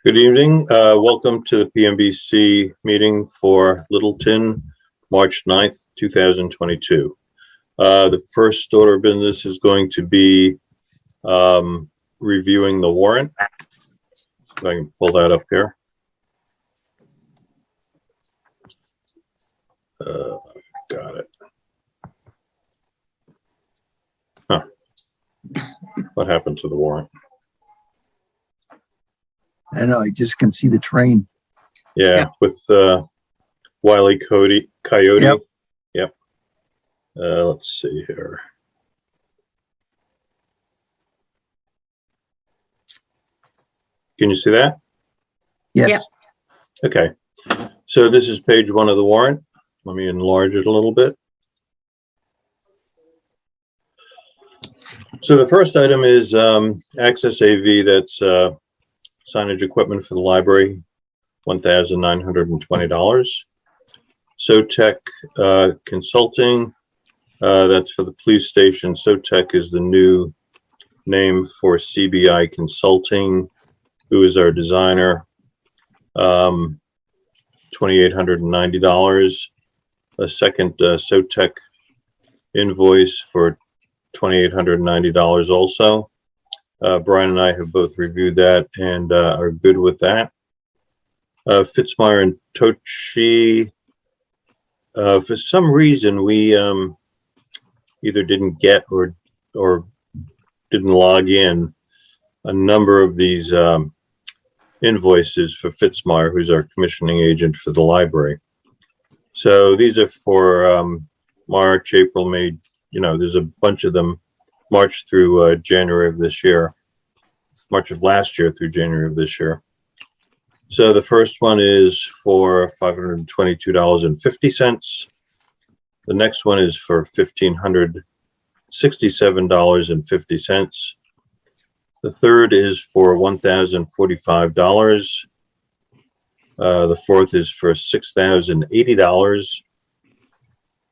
Good evening. Welcome to the Pmbc meeting for Littleton, March 9th, 2022. The first order of business is going to be reviewing the warrant. If I can pull that up here. Got it. Huh. What happened to the warrant? I don't know. I just can see the train. Yeah. With Wile E. Coyote. Yep. Let's see here. Can you see that? Yes. Yep. Okay. So this is page 1 of the warrant. Let me enlarge it a little bit. So the first item is Access AV. That's signage equipment for the library, $1,920. SoTech Consulting, that's for the police station. SoTech is the new name for CBI Consulting, who is our designer. $2,890. A second SoTech invoice for $2,890 also. Brian and I have both reviewed that and are good with that. Fitzmyer and Tochi, for some reason we either didn't get or didn't log in a number of these invoices for Fitzmyer, who's our commissioning agent for the library. So these are for March, April, May. You know, there's a bunch of them. March through January of this year, March of last year through January of this year. So the first one is for $522.50. The next one is for $1,567.50. The third is for $1,045. The fourth is for $6,080.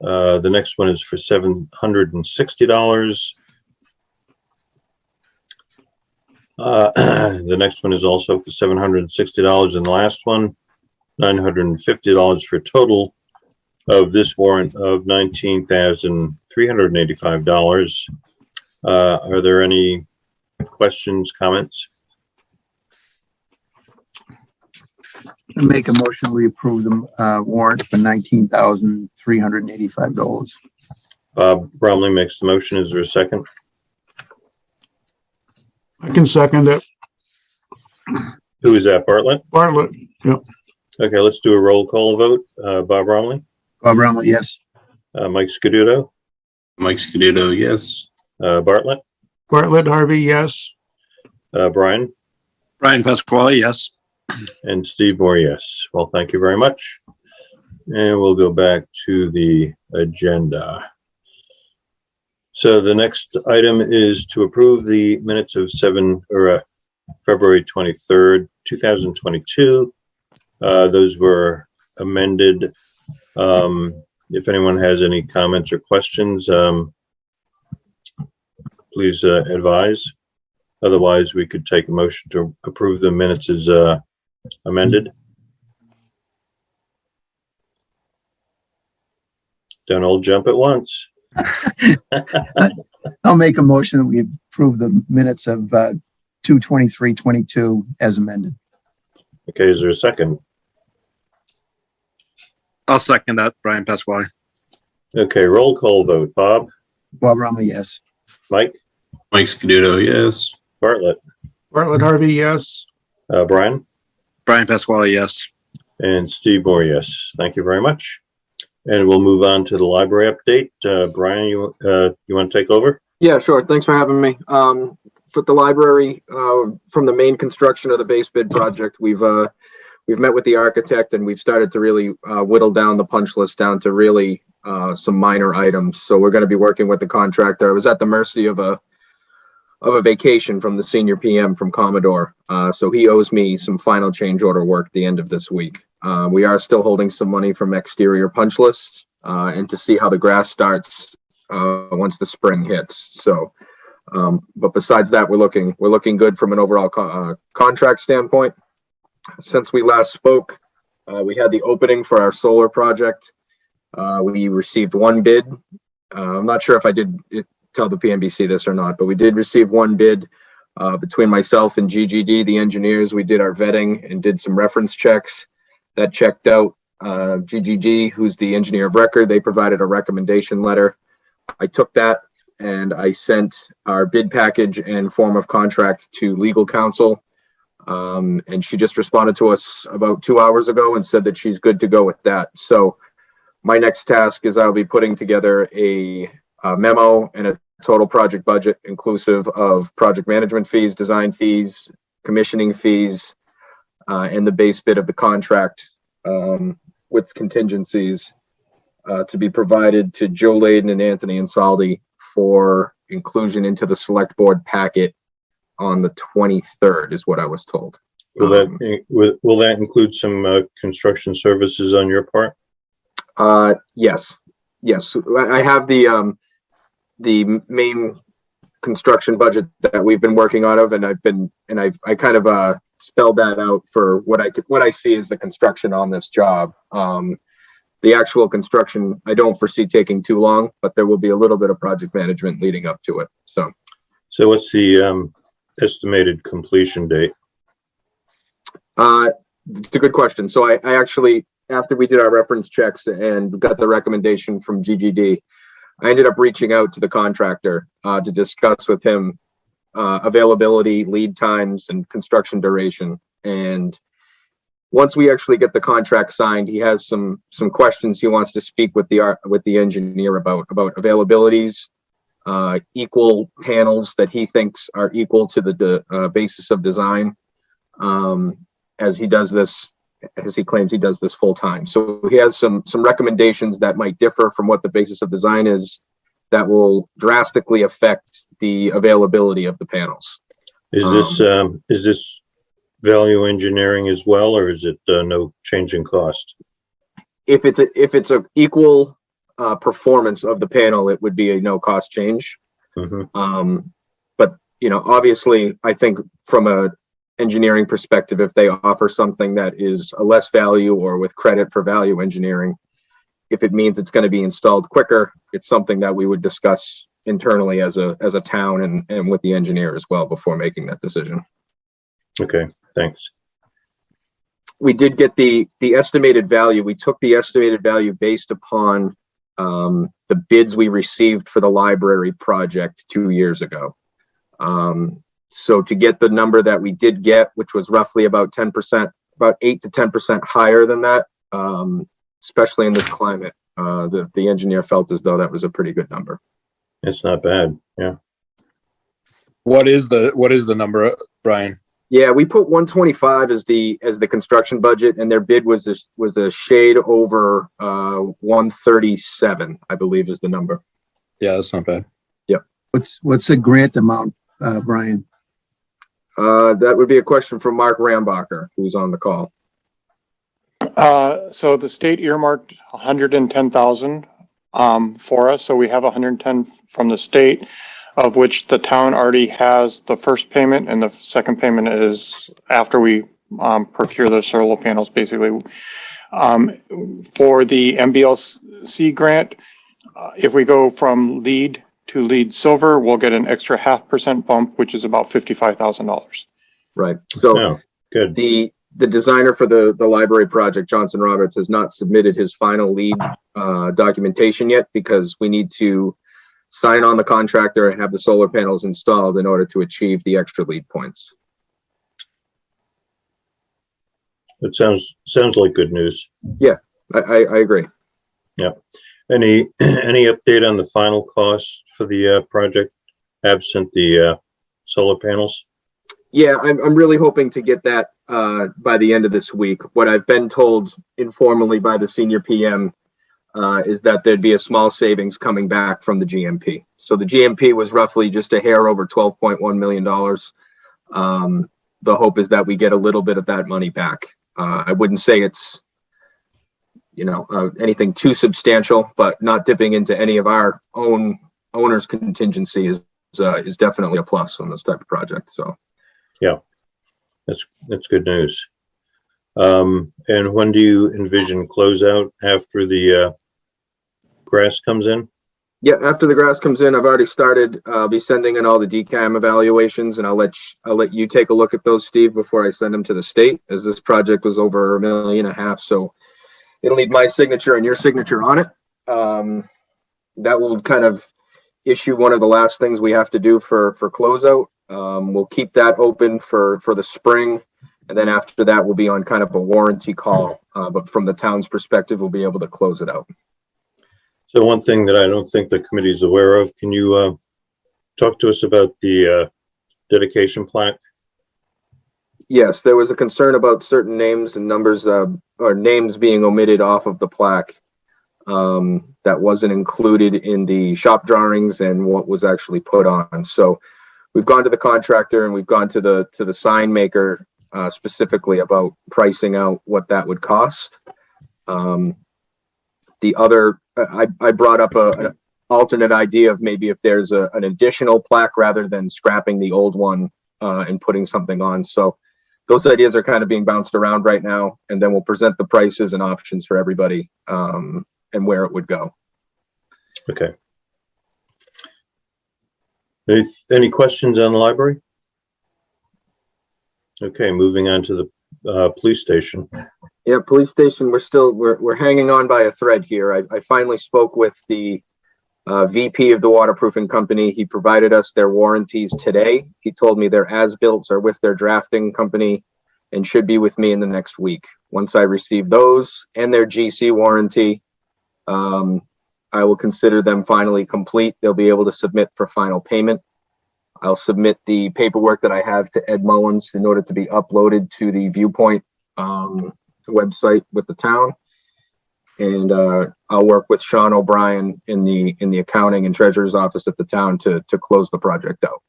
The next one is for $760. The next one is also for $760, and the last one, $950, for a total of this warrant of $19,385. Are there any questions, comments? I make a motion we approve the warrant for $19,385. Bob Bromley makes the motion. Is there a second? I can second it. Who is that, Bartlett? Bartlett. Yep. Okay, let's do a roll call vote. Bob Bromley? Bob Brown, yes. Mike Scaduto? Mike Scaduto, yes. Bartlett? Bartlett Harvey, yes. Brian? Brian Pasquale, yes. And Steve Moore, yes. Well, thank you very much. And we'll go back to the agenda. So the next item is to approve the minutes of February 23rd, 2022. Those were amended. If anyone has any comments or questions, please advise. Otherwise, we could take a motion to approve the minutes as amended. Don't all jump at once. I'll make a motion that we approve the minutes of 2/23/22 as amended. Okay, is there a second? I'll second that, Brian Pasquale. Okay, roll call vote. Bob? Bob Brown, yes. Mike? Mike Scaduto, yes. Bartlett? Bartlett Harvey, yes. Brian? Brian Pasquale, yes. And Steve Moore, yes. Thank you very much. And we'll move on to the library update. Brian, you want to take over? Yeah, sure. Thanks for having me. For the library, from the main construction of the base bid project, we've met with the architect and we've started to really whittle down the punch list down to really some minor items. So we're going to be working with the contractor. I was at the mercy of a vacation from the senior PM from Commodore. So he owes me some final change order work at the end of this week. We are still holding some money from exterior punch lists and to see how the grass starts once the spring hits. So, but besides that, we're looking good from an overall contract standpoint. Since we last spoke, we had the opening for our solar project. We received one bid. I'm not sure if I did tell the PMBC this or not, but we did receive one bid between myself and GGD, the engineers. We did our vetting and did some reference checks. That checked out. GGD, who's the engineer of record, they provided a recommendation letter. I took that and I sent our bid package and form of contract to legal counsel. And she just responded to us about 2 hours ago and said that she's good to go with that. So my next task is I'll be putting together a memo and a total project budget inclusive of project management fees, design fees, commissioning fees, and the base bid of the contract with contingencies to be provided to Joe Layden and Anthony Insaldi for inclusion into the select board packet on the 23rd is what I was told. Will that include some construction services on your part? Yes. I have the main construction budget that we've been working out of, and I kind of spelled that out for what I see as the construction on this job. The actual construction, I don't foresee taking too long, but there will be a little bit of project management leading up to it. So what's the estimated completion date? it's a good question. So I actually, after we did our reference checks and got the recommendation from GGD, I ended up reaching out to the contractor to discuss with him availability, lead times, and construction duration. And once we actually get the contract signed, he has some questions he wants to speak with the engineer about availabilities, equal panels that he thinks are equal to the basis of design, as he claims he does this full time. So he has some recommendations that might differ from what the basis of design is that will drastically affect the availability of the panels. Is this value engineering as well, or is it no change in cost? If it's a equal performance of the panel, it would be a no cost change. Mm-hmm. But obviously, I think from a engineering perspective, if they offer something that is a less value or with credit for value engineering, if it means it's going to be installed quicker, it's something that we would discuss internally as a town and with the engineer as well before making that decision. Okay, thanks. We did get the estimated value. We took the estimated value based upon the bids we received for the library project 2 years ago. So to get the number that we did get, which was roughly about 10%, about 8 to 10% higher than that, especially in this climate, the engineer felt as though that was a pretty good number. It's not bad. Yeah. What is the number, Brian? Yeah, we put 125 as the construction budget, and their bid was a shade over 137, I believe, is the number. Yeah, that's not bad. Yep. What's the grant amount, Brian? That would be a question from Mark Rambacher, who's on the call. So the state earmarked 110,000 for us. So we have 110 from the state, of which the town already has the first payment, and the second payment is after we procure the solar panels, basically. For the MBLC grant, if we go from lead to lead silver, we'll get an extra 0.5% bump, which is about $55,000. Right. So Oh, good. the designer for the library project, Johnson Roberts, has not submitted his final lead documentation yet, because we need to sign on the contractor and have the solar panels installed in order to achieve the extra lead points. It sounds like good news. Yeah, I agree. Yeah. Any update on the final cost for the project, absent the solar panels? Yeah, I'm really hoping to get that by the end of this week. What I've been told informally by the senior PM is that there'd be a small savings coming back from the GMP. So the GMP was roughly just a hair over $12.1 million. The hope is that we get a little bit of that money back. I wouldn't say it's anything too substantial, but not dipping into any of our own owners' contingency is definitely a plus on this type of project. So yeah, that's good news. And when do you envision closeout after the grass comes in? Yeah, after the grass comes in, I've already started. I'll be sending in all the DCAM evaluations, and I'll let you take a look at those, Steve, before I send them to the state, as this project was over $1.5 million. So it'll need my signature and your signature on it. That will kind of issue one of the last things we have to do for closeout. We'll keep that open for the spring, and then after that, we'll be on kind of a warranty call. But from the town's perspective, we'll be able to close it out. So one thing that I don't think the committee is aware of, can you talk to us about the dedication plaque? Yes, there was a concern about certain names and numbers or names being omitted off of the plaque. That wasn't included in the shop drawings and what was actually put on. So we've gone to the contractor and we've gone to the sign maker specifically about pricing out what that would cost. The other, I brought up an alternate idea of maybe if there's an additional plaque rather than scrapping the old one and putting something on. So those ideas are kind of being bounced around right now, and then we'll present the prices and options for everybody and where it would go. Okay. Any questions on the library? Okay, moving on to the police station. Yeah, police station, we're hanging on by a thread here. I finally spoke with the VP of the waterproofing company. He provided us their warranties today. He told me their as-builts are with their drafting company and should be with me in the next week. Once I receive those and their GC warranty, I will consider them finally complete. They'll be able to submit for final payment. I'll submit the paperwork that I have to Ed Mullins in order to be uploaded to the Viewpoint website with the town. And I'll work with Sean O'Brien in the accounting and treasurer's office at the town to close the project out.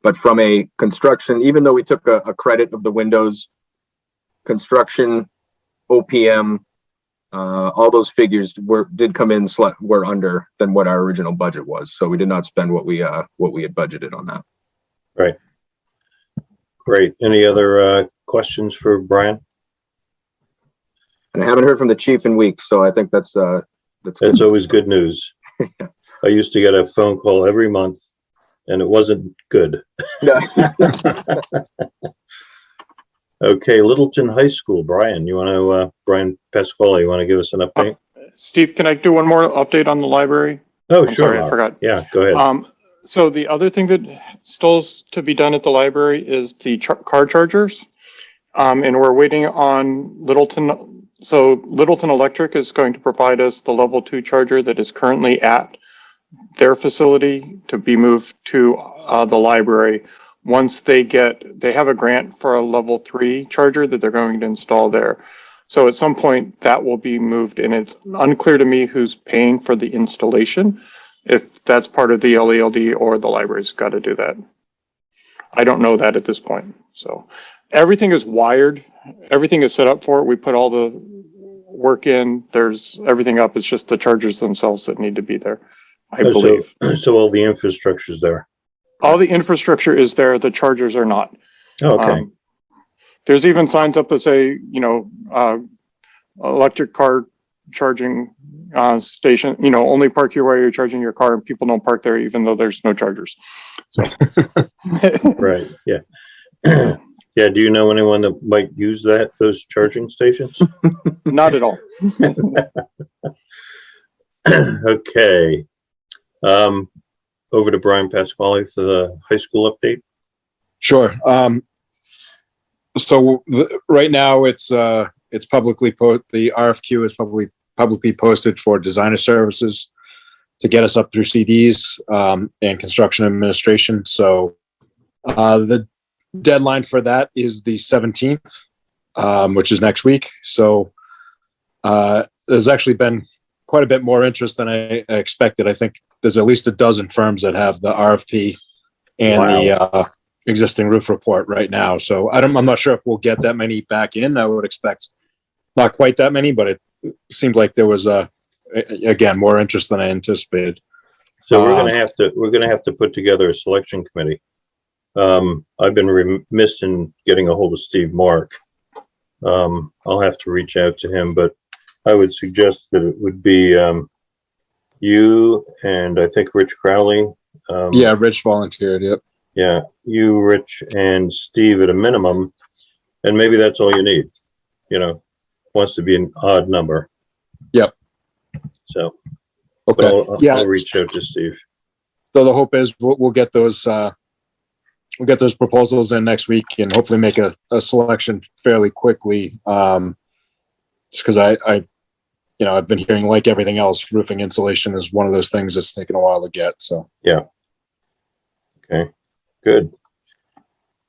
But from a construction, even though we took a credit of the windows, construction, OPM, all those figures did come in were under than what our original budget was. So we did not spend what we had budgeted on that. Right. Great. Any other questions for Brian? And I haven't heard from the chief in weeks, so I think that's That's always good news. I used to get a phone call every month, and it wasn't good. No. Okay, Littleton High School, Brian. You want to, Brian Pasquale, you want to give us an update? Steve, can I do one more update on the library? Oh, I'm sure. sorry, I forgot. Yeah, go ahead. So the other thing that still is to be done at the library is the car chargers. And we're waiting on Littleton. So Littleton Electric is going to provide us the level 2 charger that is currently at their facility to be moved to the library. Once they have a grant for a level 3 charger that they're going to install there. So at some point that will be moved, and it's unclear to me who's paying for the installation, if that's part of the LELD or the library's got to do that. I don't know that at this point. So everything is wired. Everything is set up for it. We put all the work in. There's everything up. It's just the chargers themselves that need to be there, I believe. So all the infrastructure's there. All the infrastructure is there. The chargers are not. Oh, okay. There's even signs up that say, electric car charging station, only park here while you're charging your car, and people don't park there even though there's no chargers. So. Right. Yeah. Yeah. Do you know anyone that might use those charging stations? Not at all. Okay. Over to Brian Pasquale for the high school update. Sure. So right now it's publicly the RFQ is publicly posted for designer services to get us up through CDs and construction administration. So the deadline for that is the 17th, which is next week. So there's actually been quite a bit more interest than I expected. I think there's at least a dozen firms that have the RFP and the existing roof report right now. So I'm not sure if we'll get that many back in. I would expect not quite that many, but it seemed like there was again more interest than I anticipated. So we're gonna have to put together a selection committee. I've been remiss in getting a hold of Steve Mark. I'll have to reach out to him, but I would suggest that it would be you and I think Rich Crowley. Yeah, Rich volunteered. Yep. Yeah, you, Rich, and Steve at a minimum, and maybe that's all you need. You know, wants to be an odd number. Yep. So, Okay. but I'll Yeah. reach out to Steve. So the hope is we'll get those proposals in next week and hopefully make a selection fairly quickly. Just because I've been hearing, like everything else, roofing insulation is one of those things that's taken a while to get. So Okay, good.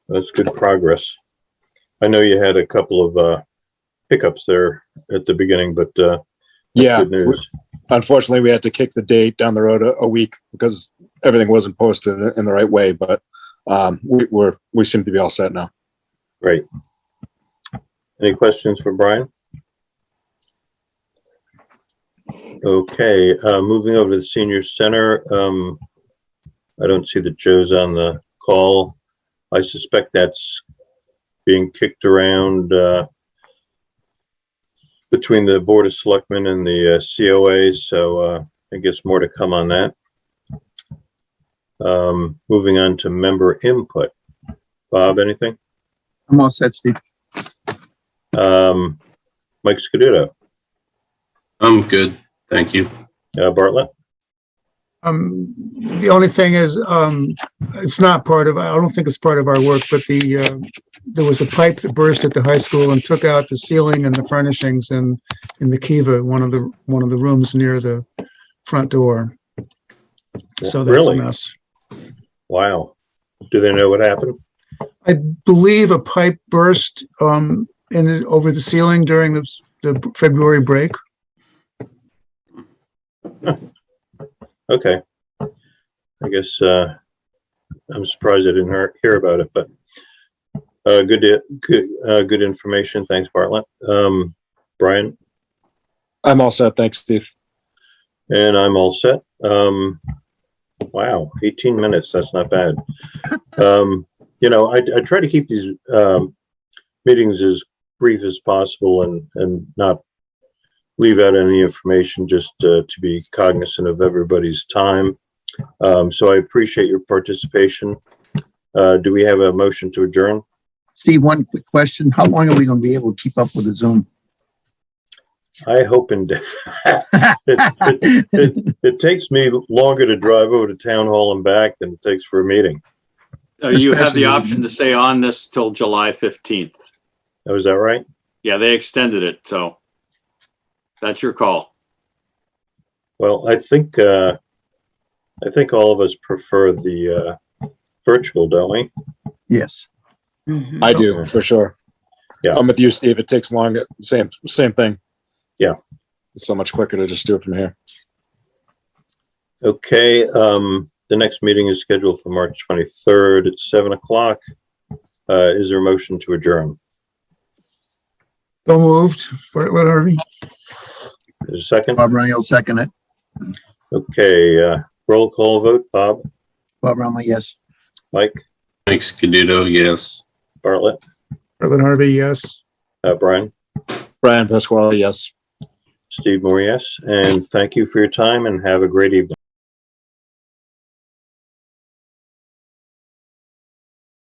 That's good progress. I know you had a couple of hiccups there at the beginning, but that's yeah, good news. unfortunately we had to kick the date down the road a week because everything wasn't posted in the right way. But we seem to be all set now. Great. Any questions for Brian? Okay, moving over to the senior center. I don't see that Joe's on the call. I suspect that's being kicked around between the Board of Selectmen and the COA, so I guess more to come on that. Moving on to member input. Bob, anything? I'm all set, Steve. Mike Scuduto, I'm good. Thank you. Bartlett? The only thing is, it's not part of, I don't think it's part of our work, but there was a pipe that burst at the high school and took out the ceiling and the furnishings in the Kiva, one of the rooms near the front door. So that's Really? a mess. Wow. Do they know what happened? I believe a pipe burst over the ceiling during the February break. Okay. I guess I'm surprised I didn't hear about it, but good information. Thanks, Bartlett. Brian? I'm all set. Thanks, Steve. And I'm all set. Wow, 18 minutes. That's not bad. I try to keep these meetings as brief as possible and not leave out any information, just to be cognizant of everybody's time. So I appreciate your participation. Do we have a motion to adjourn? Steve, one quick question. How long are we going to be able to keep up with the Zoom? I hope it takes me longer to drive over to town hall and back than it takes for a meeting. You have Especially- the option to stay on this till July 15th. Oh, is that right? Yeah, they extended it, so that's your call. Well, I think all of us prefer the virtual, don't we? Yes. I do, for sure. Yeah. I'm with you, Steve. It takes longer. Same thing. Yeah. It's so much quicker to just do it from here. Okay, the next meeting is scheduled for March 23rd at 7 o'clock. Is there a motion to adjourn? So moved. Bartlett Harvey. Is there a second? Bob Ronnie will second it. Okay, roll call vote. Bob, Bob Ronnie, yes. Mike, Mike Scuduto, yes. Bartlett, Bartlett Harvey, yes. Brian, Brian Pasquale, yes. Steve Moore, yes. And thank you for your time and have a great evening.